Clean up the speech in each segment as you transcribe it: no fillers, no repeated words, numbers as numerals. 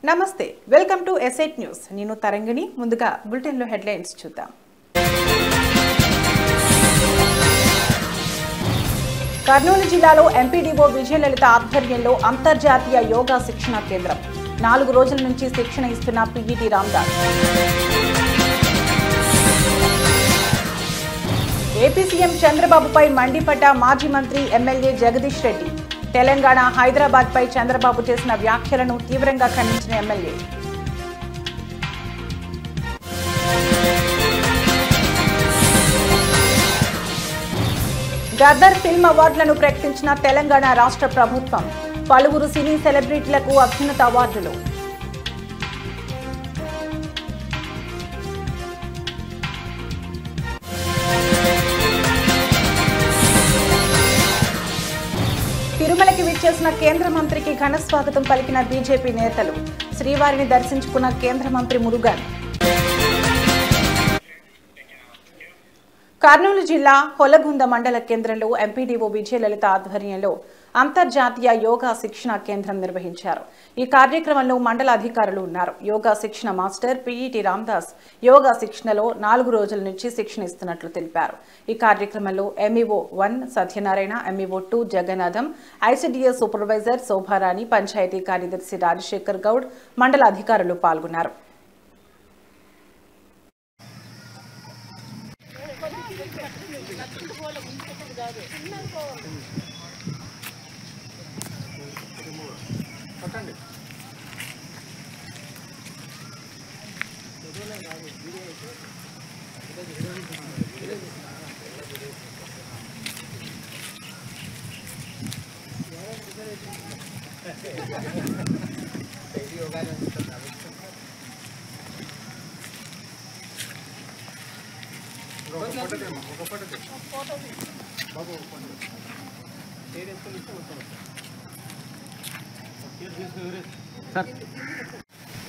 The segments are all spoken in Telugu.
నమస్తే వెల్కమ్ టు ఎస్ఐట్ న్యూస్ నేను తరంగిణి ముందుగా బులెటిన్ లో హెడ్లైన్స్ చూద్దాం కర్నూలు జిల్లాలో ఎంపీడీఓ విజయలలిత ఆధ్వర్యంలో అంతర్జాతీయ యోగా శిక్షణ కేంద్రం 4 రోజుల నుంచి శిక్షణ ఇస్తున్న పీఈటీ రామదాస్ ఏపీ సీఎం చంద్రబాబుపై మండిపడ్డ మాజీ మంత్రి ఎమ్మెల్యే జగదీష్ రెడ్డి తెలంగాణ హైదరాబాద్ పై చంద్రబాబు చేసిన వ్యాఖ్యలను తీవ్రంగా ఖండించిన ఎమ్మెల్యే గద్దర్ ఫిల్మ్ అవార్డులను ప్రకటించిన తెలంగాణ రాష్ట్ర ప్రభుత్వం పలువురు సినీ సెలబ్రిటీలకు అత్యున్నత అవార్డులు తిరుమలకి విచ్చేసిన కేంద్ర మంత్రికి ఘన స్వాగతం పలికిన బీజేపీ నేతలు శ్రీవారిని దర్శించుకున్న కేంద్ర మంత్రి మురుగన్ కర్నూలు జిల్లా హొలగుంద మండల కేంద్రంలో ఎంపీడీఓ విజయలలిత ఆధ్వర్యంలో అంతర్జాతీయ యోగా శిక్షణ కేంద్రం నిర్వహించారు. ఈ కార్యక్రమంలో మండల అధికారులు ఉన్నారు. యోగా శిక్షణ మాస్టర్ పీఈటీ రామదాస్ యోగా శిక్షణలో 4 రోజుల నుంచి శిక్షణ ఇస్తున్నట్లు తెలిపారు. ఈ కార్యక్రమంలో MEO 1 Satyanarayana, MEO 2 Jagannatham, ICDS supervisor శోభారాణి, పంచాయతీ కార్యదర్శి రాజశేఖర్ గౌడ్, మండల అధికారులు పాల్గొన్నారు.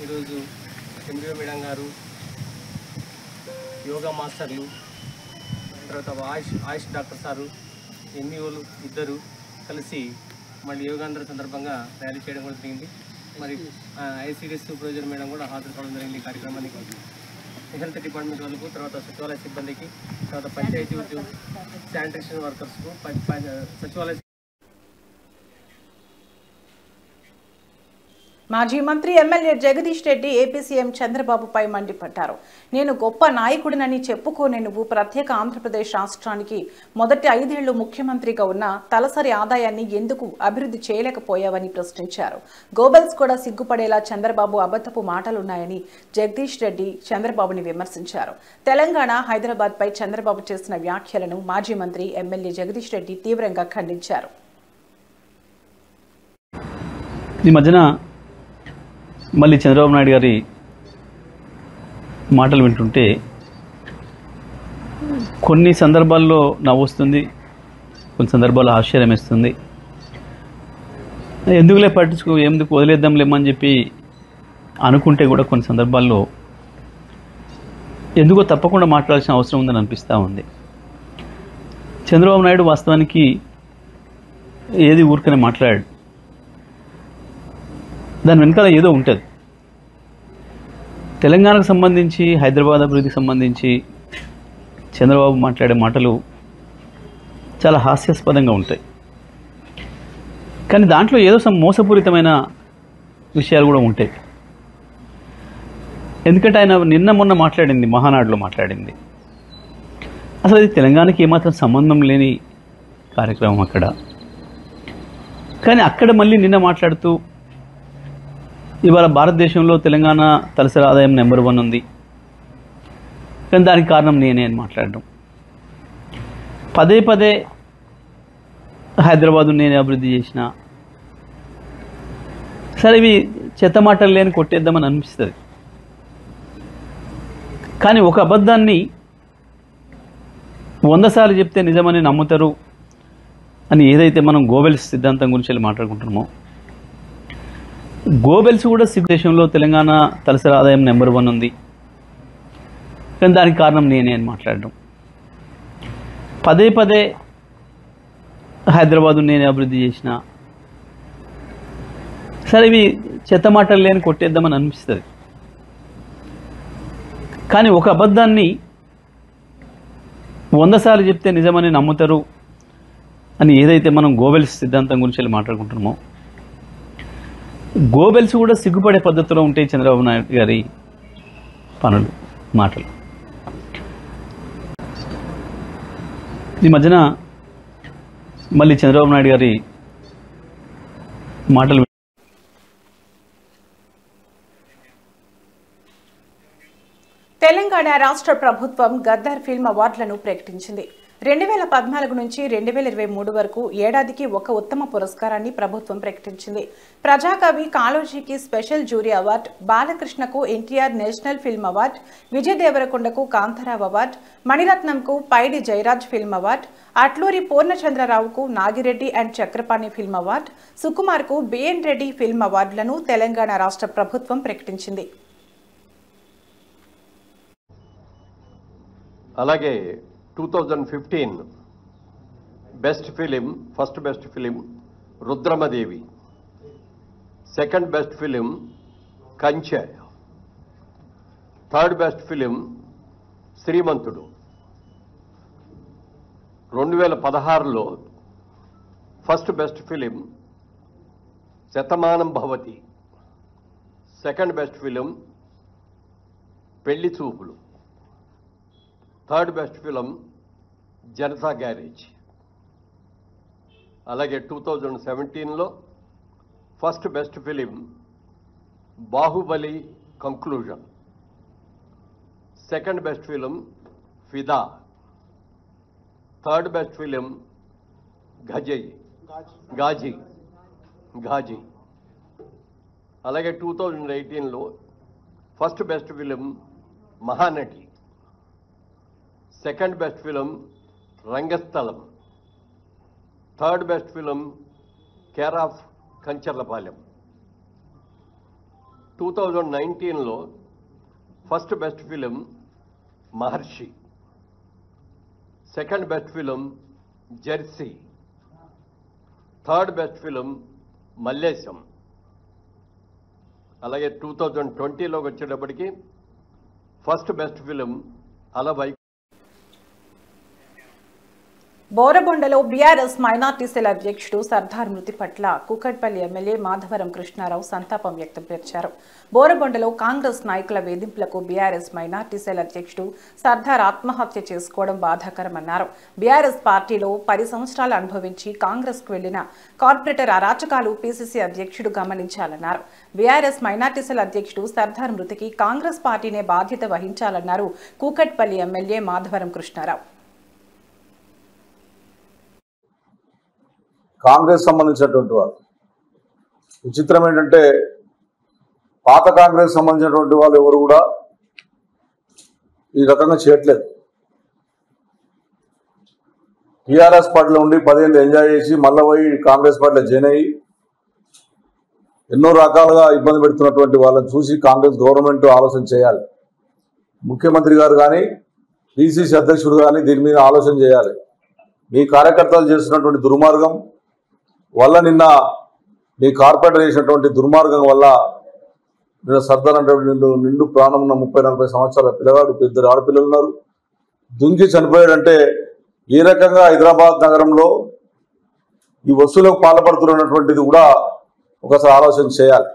ఈరోజు ఎంబీఓ మేడం గారు, యోగా మాస్టర్లు, తర్వాత ఆయుష్ డాక్టర్ సారు, ఎంఈఓలు ఇద్దరు కలిసి మళ్ళీ యోగాంధ్ర సందర్భంగా ర్యాలీ చేయడం కూడా జరిగింది. మరి ఐసీడీఎస్ సూపర్వైజర్ మేడం కూడా హాజరు కావడం జరిగింది. ఈ కార్యక్రమానికి హెల్త్ డిపార్ట్మెంట్ వాళ్ళకు, తర్వాత సచివాలయ సిబ్బందికి, తర్వాత పంచాయతీ ఉద్యోగ శానిటేషన్ వర్కర్స్కు, సచివాలయ మాజీ మంత్రి MLA Jagadish Reddy AP CM చంద్రబాబుపై మండిపడ్డారు. నేను గొప్ప నాయకుడినని చెప్పుకోనే నువ్వు ప్రత్యేక ఆంధ్రప్రదేశ్ రాష్ట్రానికి మొదటి 5 ఏళ్లు ముఖ్యమంత్రిగా ఉన్న తలసరి ఆదాయాన్ని ఎందుకు అభివృద్ధి చేయలేకపోయావని ప్రశ్నించారు. గోబెల్స్ కూడా సిగ్గుపడేలా చంద్రబాబు అబద్ధపు మాటలున్నాయని జగదీష్ రెడ్డి చంద్రబాబుని విమర్శించారు. తెలంగాణ హైదరాబాద్ పై చంద్రబాబు చేసిన వ్యాఖ్యలను మాజీ మంత్రి ఎమ్మెల్యే జగదీష్ రెడ్డి తీవ్రంగా ఖండించారు. ఈ మధ్యన మళ్ళీ చంద్రబాబు నాయుడు గారి మాటలు వింటుంటే కొన్ని సందర్భాల్లో నవ్వొస్తుంది, కొన్ని సందర్భాల్లో ఆశ్చర్యం వేస్తుంది. ఎందుకులే ఎందుకు వదిలేద్దాంలేమని చెప్పి అనుకుంటే కూడా కొన్ని సందర్భాల్లో ఎందుకో తప్పకుండా మాట్లాడాల్సిన అవసరం ఉందని అనిపిస్తూ ఉంది. చంద్రబాబు నాయుడు వాస్తవానికి ఏది ఊరికనే మాట్లాడాడు, దాని వెనకాల ఏదో ఉంటుంది. తెలంగాణకు సంబంధించి, హైదరాబాద్ అభివృద్ధికి సంబంధించి చంద్రబాబు మాట్లాడే మాటలు చాలా హాస్యాస్పదంగా ఉంటాయి. కానీ దాంట్లో ఏదో మోసపూరితమైన విషయాలు కూడా ఉంటాయి. ఎందుకంటే ఆయన నిన్న మొన్న మాట్లాడింది, మహానాడులో మాట్లాడింది, అసలు అది తెలంగాణకి ఏమాత్రం సంబంధం లేని కార్యక్రమం అక్కడ. కానీ అక్కడ మళ్ళీ నిన్న మాట్లాడుతూ ఇవాళ భారతదేశంలో తెలంగాణ తలసరి ఆదాయం నెంబర్ 1 ఉంది, కానీ దానికి కారణం నేనే అని మాట్లాడడం, పదే హైదరాబాదు నేనే అభివృద్ధి చేసిన. సరే, ఇవి చెత్త మాటలు లేని కొట్టేద్దామని అనిపిస్తుంది. కానీ ఒక అబద్ధాన్ని 100 సార్లు చెప్తే నిజమని నమ్ముతారు అని ఏదైతే మనం గోబెల్స్ సిద్ధాంతం గురించి మాట్లాడుకుంటున్నామో, గోబెల్స్ కూడా దేశంలో తెలంగాణ తలసరి ఆదాయం నెంబర్ 1 ఉంది, కానీ దానికి కారణం నేనే అని మాట్లాడడం, పదే హైదరాబాదు నేనే అభివృద్ధి చేసిన. సరే, ఇవి చెత్త మాటలు లేని కొట్టేద్దామని అనిపిస్తుంది. కానీ ఒక అబద్ధాన్ని 100 సార్లు చెప్తే నిజమని నమ్ముతారు అని ఏదైతే మనం గోబెల్స్ సిద్ధాంతం గురించి వెళ్ళి మాట్లాడుకుంటున్నామో, గోబెల్స్ కూడా సిగ్గుపడే పద్ధతిలో ఉంటాయి చంద్రబాబు నాయుడు గారి పనులు, మాటలు. ఈ మధ్యన మళ్ళీ చంద్రబాబు నాయుడు గారి మాటలు తెలంగాణ రాష్ట్ర ప్రభుత్వం గద్దర్ ఫిల్మ్ అవార్డులను ప్రకటించింది. 2014 నుంచి 2023 వరకు ఏడాదికి ఒక ఉత్తమ పురస్కారాన్ని ప్రభుత్వం ప్రకటించింది. ప్రజాకవి కాళోజీకి స్పెషల్ జ్యూరీ అవార్డు, బాలకృష్ణకు NTR national film award, Vijay దేవరకొండకు కాంతారావు అవార్డు, మణిరత్నంకు పైడి జయరాజ్ ఫిల్మ్ అవార్డు, అట్లూరి పూర్ణచంద్రరావుకు Nagireddy and Chakrapani film award, సుకుమార్కు బిఎన్ రెడ్డి ఫిల్మ్ అవార్డులను తెలంగాణ రాష్ట్ర ప్రభుత్వం ప్రకటించింది. అలాగే 2015 best film, first best film Rudhramadevi, second best film Kanche, third best film Srimanthudu. 2016లో first best film Shatamanam Bhavati, second best film Pelli Choopulu, third best film Janata garage. అలాగే 2017లో first best film Baahubali conclusion, second best film Fidaa, third best film Ghazi. అలాగే 2018లో first best film Mahanati, second best film Rangasthalam, third best film care of Kancharapalem. 2019లో first best film Maharshi, second best film Jersey, third best film Mallesham. అలాగే 2020లోకి వచ్చేటప్పటికి ఫస్ట్ బెస్ట్ ఫిలిం అలవై. బోరబొండలో బీఆర్ఎస్ మైనార్టీ సెల్ అధ్యక్షుడు సర్దార్ మృతి పట్ల కూకట్పల్లి ఎమ్మెల్యే మాధవరం కృష్ణారావు సంతాపం వ్యక్తపరిచారు. బోరబొండలో కాంగ్రెస్ నాయకుల వేధింపులకు బీఆర్ఎస్ మైనార్టీ సెల్ అధ్యక్షుడు సర్దార్ ఆత్మహత్య చేసుకోవడం బాధాకరమన్నారు. బీఆర్ఎస్ పార్టీలో 10 సంవత్సరాలు అనుభవించి కాంగ్రెస్కు వెళ్లిన కార్పొరేటర్ అరాచకాలు పీసీసీ అధ్యక్షుడు గమనించాలన్నారు. బీఆర్ఎస్ మైనార్టీ సెల్ అధ్యక్షుడు సర్దార్ మృతికి కాంగ్రెస్ పార్టీనే బాధ్యత వహించాలన్నారు కూకట్పల్లి ఎమ్మెల్యే మాధవరం కృష్ణారావు. కాంగ్రెస్ సంబంధించినటువంటి వారు, విచిత్రం ఏంటంటే పాత కాంగ్రెస్ సంబంధించినటువంటి వాళ్ళు ఎవరు కూడా ఈ రకంగా చేయట్లేదు. టీఆర్ఎస్ పార్టీలో ఉండి 10 ఏళ్ళు ఎంజాయ్ చేసి మళ్ళీ పోయి కాంగ్రెస్ పార్టీలో జాయిన్ అయ్యి ఎన్నో రకాలుగా ఇబ్బంది పెడుతున్నటువంటి వాళ్ళని చూసి కాంగ్రెస్ గవర్నమెంట్ ఆలోచన చేయాలి. ముఖ్యమంత్రి గారు కానీ పిసిసి అధ్యక్షుడు కానీ దీని మీద ఆలోచన చేయాలి. మీ కార్యకర్తలు చేస్తున్నటువంటి దుర్మార్గం వల్ల, నిన్న మీ కార్పొరేటర్ చేసినటువంటి దుర్మార్గం వల్ల నిన్న సర్దార్ అంటే నిండు ప్రాణం ఉన్న 30-40 సంవత్సరాల పిల్లగాడు, 2 ఆడపిల్లలు ఉన్నారు, దుంకి చనిపోయాడంటే ఏ రకంగా హైదరాబాద్ నగరంలో ఈ వస్తువులకు పాల్పడుతున్నటువంటిది కూడా ఒకసారి ఆలోచన చేయాలి.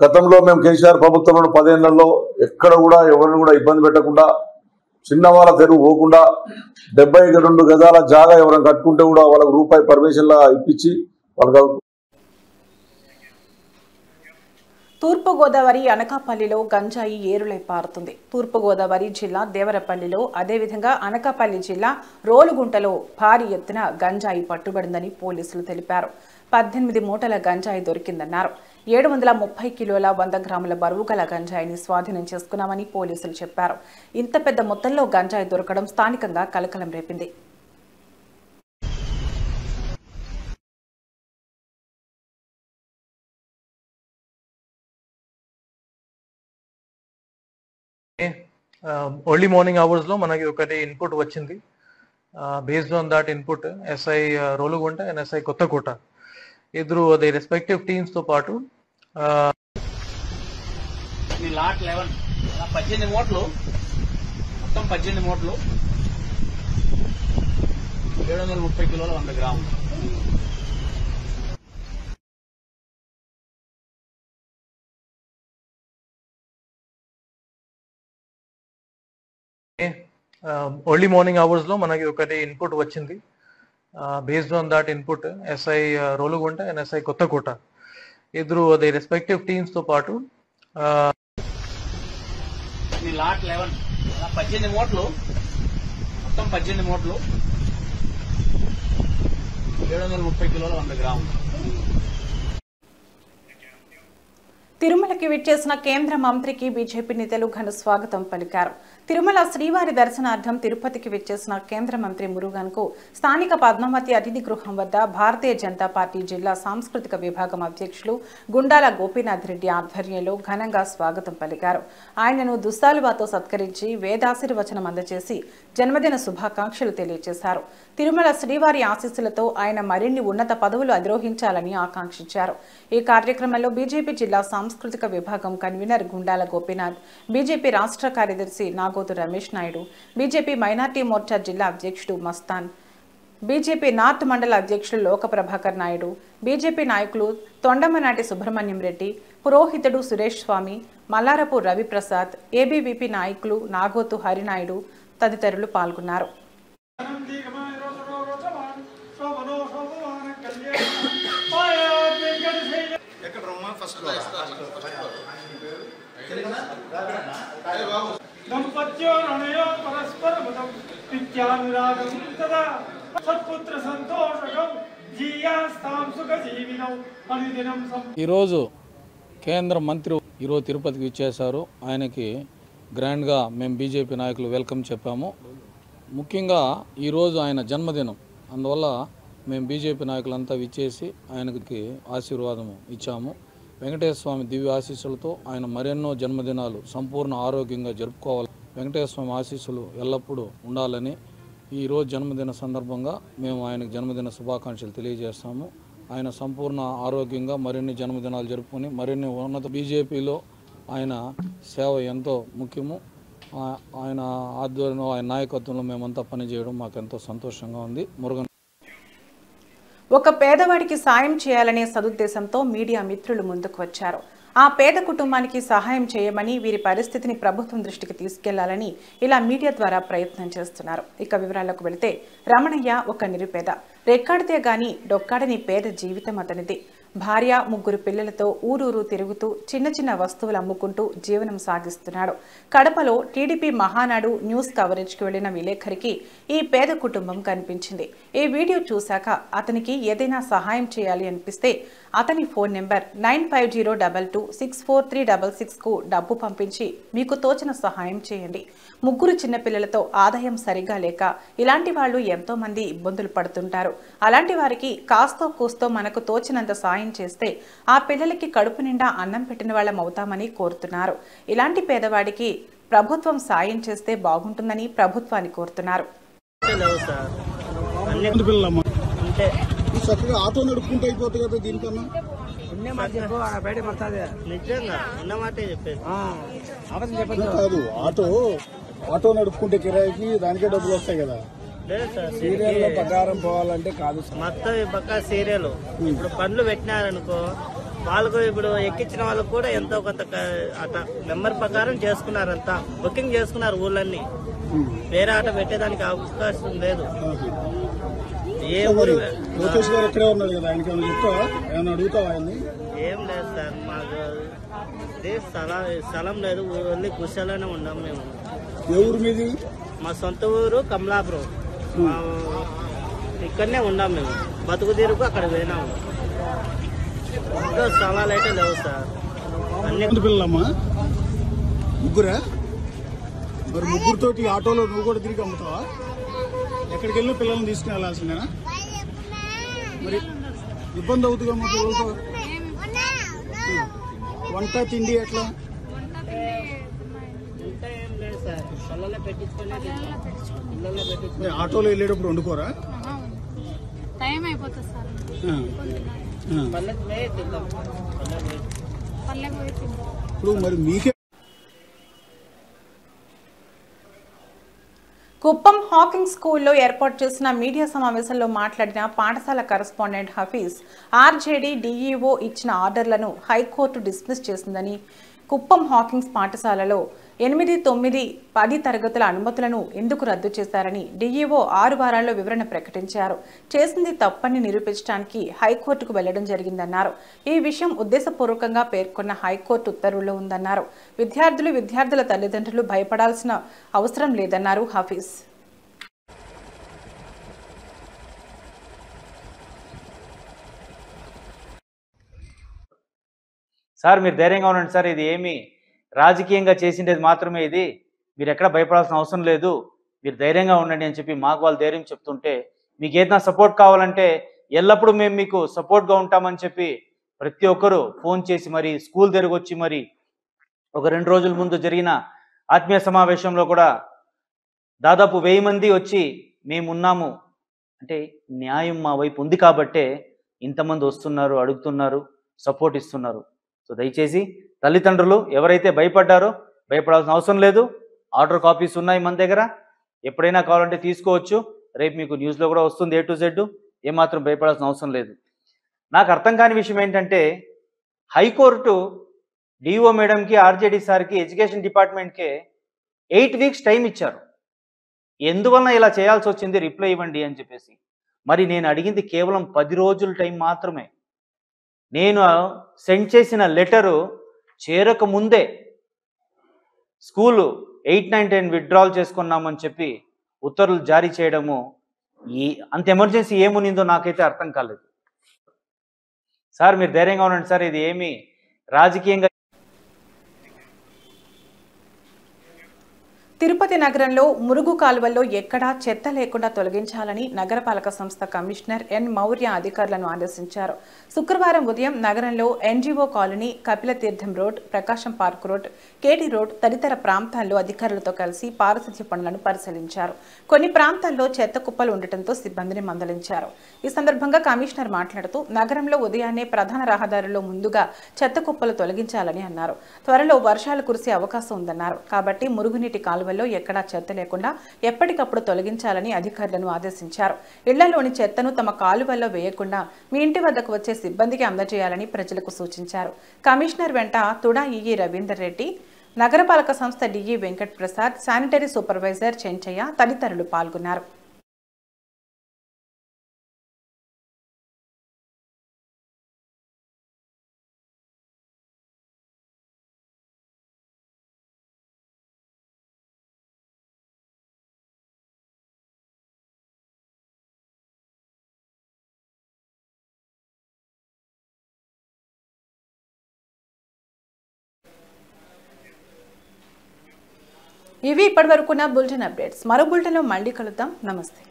గతంలో మేము కేసీఆర్ ప్రభుత్వంలో 10 ఏళ్లలో ఎక్కడ కూడా ఎవరిని కూడా ఇబ్బంది పెట్టకుండా, చిన్నవాళ్ళ తెరువు పోకుండా 72 గజాల జాగా ఎవరైనా కట్టుకుంటే కూడా వాళ్ళకు రూపాయి పర్మిషన్లా ఇప్పించి వాళ్ళకి. తూర్పుగోదావరి అనకాపల్లిలో గంజాయి ఏరులై పారుతుంది. తూర్పుగోదావరి జిల్లా దేవరపల్లిలో, అదేవిధంగా అనకాపల్లి జిల్లా రోలుగుంటలో భారీ ఎత్తున గంజాయి పట్టుబడిందని పోలీసులు తెలిపారు. 18 మూటల గంజాయి దొరికిందన్నారు. 730 కిలోల 100 గ్రాముల బరువు గల గంజాయిని స్వాధీనం చేసుకున్నామని పోలీసులు చెప్పారు. ఇంత పెద్ద మొత్తంలో గంజాయి దొరకడం స్థానికంగా కలకలం రేపింది. ఎర్లీ మార్నింగ్ అవర్స్ లో మనకి ఒకటి ఇన్పుట్ వచ్చింది. Based on that input SI Rolugunta and SI Kothakota ఇద్దరు ది రెస్పెక్టివ్ టీమ్స్ తో పాటు లాట్ 11 18 మూటలు, మొత్తం 18 మూటలు 730 కిలోల 100 గ్రాములు. ఎర్లీ మార్నింగ్ అవర్స్ లో మనకి ఒకటి ఇన్పుట్ వచ్చింది. Based on that input SI Rolugunta and SI Kothakota ఇద్దరు ది రెస్పెక్టివ్ టీమ్స్ తో పాటు లాట్ 11 18 మూటలు, మొత్తం 18 మూటలు 730 కిలోల 100 గ్రాములు. తిరుమలకి విచ్చేసిన కేంద్ర మంత్రికి బీజేపీ నేతలు ఘన స్వాగతం పలికారు. తిరుమల శ్రీవారి దర్శనార్థం తిరుపతికి విచ్చేసిన కేంద్ర మంత్రి మురుగన్కు స్థానిక పద్మావతి అతిథి గృహం వద్ద భారతీయ జనతా పార్టీ జిల్లా సాంస్కృతిక విభాగం అధ్యక్షులు గుండాల గోపీనాథ్ రెడ్డి ఆధ్వర్యంలో ఘనంగా స్వాగతం పలికారు. ఆయనను దుస్తాలువాతో సత్కరించి వేదాశీర్వచనం అందజేసి జన్మదిన శుభాకాంక్షలు తెలియజేశారు. తిరుమల శ్రీవారి ఆశీస్సులతో ఆయన మరిన్ని ఉన్నత పదవులు అధిరోహించాలని ఆకాంక్షించారు. ఈ కార్యక్రమంలో బీజేపీ జిల్లా సాంస్కృతిక విభాగం కన్వీనర్ గుండాల గోపీనాథ్, బీజేపీ రాష్ట్ర కార్యదర్శి నాగోతు రమేష్ నాయుడు, బీజేపీ మైనార్టీ మోర్చా జిల్లా అధ్యక్షుడు మస్తాన్, బీజేపీ నార్త్ మండల అధ్యక్షులు లోక ప్రభాకర్ నాయుడు, బీజేపీ నాయకులు తొండమనాటి సుబ్రహ్మణ్యం రెడ్డి, పురోహితుడు సురేష్ స్వామి, మల్లారపు రవిప్రసాద్, ఏబీవీపీ నాయకులు నాగోతు హరినాయుడు తదితరులు పాల్గొన్నారు. ఈరోజు కేంద్ర మంత్రి ఈరోజు తిరుపతికి ఇచ్చేశారు. ఆయనకి గ్రాండ్గా మేము బీజేపీ నాయకులు వెల్కమ్ చెప్పాము. ముఖ్యంగా ఈరోజు ఆయన జన్మదినం, అందువల్ల మేము బీజేపీ నాయకులంతా విచ్చేసి ఆయనకి ఆశీర్వాదం ఇచ్చాము. వెంకటేశ్వర స్వామి దివ్య ఆశీస్సులతో ఆయన మరెన్నో జన్మదినాలు సంపూర్ణ ఆరోగ్యంగా జరుపుకోవాలి. వెంకటేశ్వర స్వామి ఆశీస్సులు ఎల్లప్పుడూ ఉండాలని ఈరోజు జన్మదిన సందర్భంగా మేము ఆయనకు జన్మదిన శుభాకాంక్షలు తెలియజేస్తాము. ఆయన సంపూర్ణ ఆరోగ్యంగా మరిన్ని జన్మదినాలు జరుపుకొని మరిన్ని ఉన్నత బీజేపీలో ఆయన సేవ ఎంతో ముఖ్యము. ఆయన ఆధ్వర్యంలో ఆయన నాయకత్వంలో మేమంతా పనిచేయడం మాకెంతో సంతోషంగా ఉంది. మురుగన్ ఒక పేదవాడికి సాయం చేయాలనే సదుద్దేశంతో మీడియా మిత్రులు ముందుకు వచ్చారు. ఆ పేద కుటుంబానికి సహాయం చేయమని, వీరి పరిస్థితిని ప్రభుత్వం దృష్టికి తీసుకెళ్లాలని ఇలా మీడియా ద్వారా ప్రయత్నం చేస్తున్నారు. ఇక వివరాలకు వెళితే రమణయ్య ఒక నిరుపేద, రెక్కాడితే గాని డొక్కాడని పేద జీవితం అతనిది. భార్య, 3 పిల్లలతో ఊరూరు తిరుగుతూ చిన్న చిన్న వస్తువులు అమ్ముకుంటూ జీవనం సాగిస్తున్నాడు. కడపలో టీడీపీ మహానాడు న్యూస్ కవరేజ్కి వెళ్లిన విలేకరికి ఈ పేద కుటుంబం కనిపించింది. ఈ వీడియో చూశాక అతనికి ఏదైనా సహాయం చేయాలి అనిపిస్తే అతని ఫోన్ నెంబర్ 9502264366కు డబ్బు పంపించి మీకు తోచిన సహాయం చేయండి. 3 చిన్నపిల్లలతో ఆదాయం సరిగా లేక ఇలాంటి వాళ్ళు ఎంతో మంది ఇబ్బందులు పడుతుంటారు. అలాంటి వారికి కాస్తో కూస్తో మనకు తోచినంత సాయం చేస్తే ఆ పిల్లలకి కడుపు నిండా అన్నం పెట్టిన వాళ్ళం అవుతామని కోరుతున్నారు. ఇలాంటి పేదవాడికి ప్రభుత్వం సాయం చేస్తే బాగుంటుందని ప్రభుత్వాన్ని కోరుతున్నారు. ఆటో నడుపుకుంటూ అయిపోతుంది కదా, దీనికన్నా కాదు. ఆటో నడుపుకుంటే కిరాయికి దానికే డబ్బులు వస్తాయి కదా. సీరియల్ లో ప్రకారం పోవాలంటే కాదు మొత్తం పక్క సీరియల్. ఇప్పుడు పనులు పెట్టినారనుకో, వాళ్ళకు ఇప్పుడు ఎక్కించిన వాళ్ళకు కూడా ఎంతో కొంత అట్లా నెంబర్ ప్రకారం చేసుకున్నారంతా, బుకింగ్ చేసుకున్నారు ఊళ్ళన్నీ. వేరే ఆట పెట్టేదానికి అవకాశం లేదు. ఏ ఊరు లోకేష్ గారు ఇక్కడే ఉన్నారు కదా, ఆయనకి ఏమైనా చెప్తావా, ఏమైనా అడుగుతావా? ఆయన్ని ఏం లేదు సార్, మాకు స్థలం లేదు, ఓన్లీ గుడిసెలోనే ఉన్నాం మేము. ఏ ఊరు మీది? మా సొంత ఊరు కమలాపురం. ఇక్కడనే ఉన్నాం మేము, బతుకు తీరుకు అక్కడ పోయినాము. ఇంకా స్థలాలు అయితే లేవు సార్. అన్ని పిల్లలమ్మా, 3 మరి 3తోటి ఆటోలో నువ్వు కూడా తిరిగి అమ్ముతావా? ఎక్కడికి వెళ్ళి పిల్లల్ని తీసుకుని వెళ్ళాల్సిందేనా? మరి ఇబ్బంది అవుతుంది అమ్మా పిల్లలతో. వంట తిండి ఎట్లా? ఆటోలో వెళ్ళేటప్పుడు వండుకోరా? ఇప్పుడు మరి మీకే కుప్పం హాకింగ్ స్కూల్లో ఏర్పాటు చేసిన మీడియా సమావేశంలో మాట్లాడిన పాఠశాల కరెస్పాండెంట్ హఫీజ్ ఆర్జేడీ డీఈఓ ఇచ్చిన ఆర్డర్లను హైకోర్టు డిస్మిస్ చేసిందని, కుప్పం హాకింగ్స్ పాఠశాలలో 8, 9, 10 తరగతుల అనుమతులను ఎందుకు రద్దు చేశారని డీఈఓ 6 వారాల్లో వివరణ ప్రకటించారు. చేసింది తప్పని నిరూపించడానికి హైకోర్టుకు వెళ్లడం జరిగిందన్నారు. ఈ విషయం ఉద్దేశపూర్వకంగా పేర్కొన్న హైకోర్టు ఉత్తర్వుల్లో ఉందన్నారు. విద్యార్థుల తల్లిదండ్రులు భయపడాల్సిన అవసరం లేదన్నారు హఫీజ్. సార్ మీరు ధైర్యంగా ఉండండి సార్, ఇది ఏమి రాజకీయంగా చేసిండేది మాత్రమే, ఇది మీరు ఎక్కడ భయపడాల్సిన అవసరం లేదు, మీరు ధైర్యంగా ఉండండి అని చెప్పి మాకు వాళ్ళు ధైర్యం చెప్తుంటే, మీకు ఏదైనా సపోర్ట్ కావాలంటే ఎల్లప్పుడూ మేము మీకు సపోర్ట్గా ఉంటామని చెప్పి ప్రతి ఒక్కరూ ఫోన్ చేసి మరి స్కూల్ దగ్గరకు వచ్చి మరి ఒక 2 రోజుల ముందు జరిగిన ఆత్మీయ సమావేశంలో కూడా దాదాపు 1000 మంది వచ్చి మేమున్నాము అంటే న్యాయం మా వైపు ఉంది కాబట్టే ఇంతమంది వస్తున్నారు, అడుగుతున్నారు, సపోర్ట్ ఇస్తున్నారు. సో దయచేసి తల్లిదండ్రులు ఎవరైతే భయపడ్డారో భయపడాల్సిన అవసరం లేదు. ఆర్డర్ కాపీస్ ఉన్నాయి మన దగ్గర, ఎప్పుడైనా కావాలంటే తీసుకోవచ్చు. రేపు మీకు న్యూస్లో కూడా వస్తుంది A to Z, ఏమాత్రం భయపడాల్సిన అవసరం లేదు. నాకు అర్థం కాని విషయం ఏంటంటే హైకోర్టు డిఓ మేడంకి, ఆర్జేడీ సార్కి, ఎడ్యుకేషన్ డిపార్ట్మెంట్కి 8 వీక్స్ టైం ఇచ్చారు. ఎందువలన ఇలా చేయాల్సి వచ్చింది రిప్లై ఇవ్వండి అని చెప్పేసి. మరి నేను అడిగింది కేవలం 10 రోజుల టైం మాత్రమే. నేను సెండ్ చేసిన లెటరు చేరక ముందే స్కూలు 8, 9, 10 విత్డ్రాల్ చేసుకున్నామని చెప్పి ఉత్తర్వులు జారీ చేయడము, అంత ఎమర్జెన్సీ ఏమునిందో నాకైతే అర్థం కాలేదు. సార్ మీరు ధైర్యంగా ఉండండి సార్, ఇది ఏమి రాజకీయంగా. తిరుపతి నగరంలో మురుగు కాలువల్లో ఎక్కడా చెత్త లేకుండా తొలగించాలని నగరపాలక సంస్థ కమిషనర్ ఎన్ మౌర్య అధికారులను ఆదేశించారు. శుక్రవారం ఉదయం నగరంలో ఎన్జీఓ కాలనీ, కపిలతీర్థం రోడ్, ప్రకాశం పార్క్ రోడ్, కేటీ రోడ్ తదితర ప్రాంతాల్లో అధికారులతో కలిసి పారిశుధ్య పనులను పరిశీలించారు. కొన్ని ప్రాంతాల్లో చెత్త కుప్పలు ఉండటంతో సిబ్బందిని మందలించారు. ఈ సందర్భంగా కమిషనర్ మాట్లాడుతూ నగరంలో ఉదయాన్నే ప్రధాన రహదారుల్లో ముందుగా చెత్త కుప్పలు తొలగించాలని అన్నారు. త్వరలో వర్షాలు కురిసే అవకాశం ఉందన్నారు. కాబట్టి మురుగునీటి కాలువల్లో ఎక్కడా చెత్త లేకుండా ఎప్పటికప్పుడు తొలగించాలని అధికారులను ఆదేశించారు. ఇళ్లలోని చెత్తను తమ కాలువల్లో వేయకుండా మీ ఇంటి వద్దకు వచ్చే సిబ్బందికి అందజేయాలని ప్రజలకు సూచించారు. కమిషనర్ వెంట తుడా ఈఈ రవీందర్ రెడ్డి, నగరపాలక సంస్థ DE Venkat Prasad, sanitary supervisor Chenchaiah తదితరులు పాల్గొన్నారు. ఇవి ఇప్పటివరకున్న బులెటిన్ అప్డేట్స్. మరో బులెటిన్లో మళ్ళీ కలుద్దాం. నమస్తే.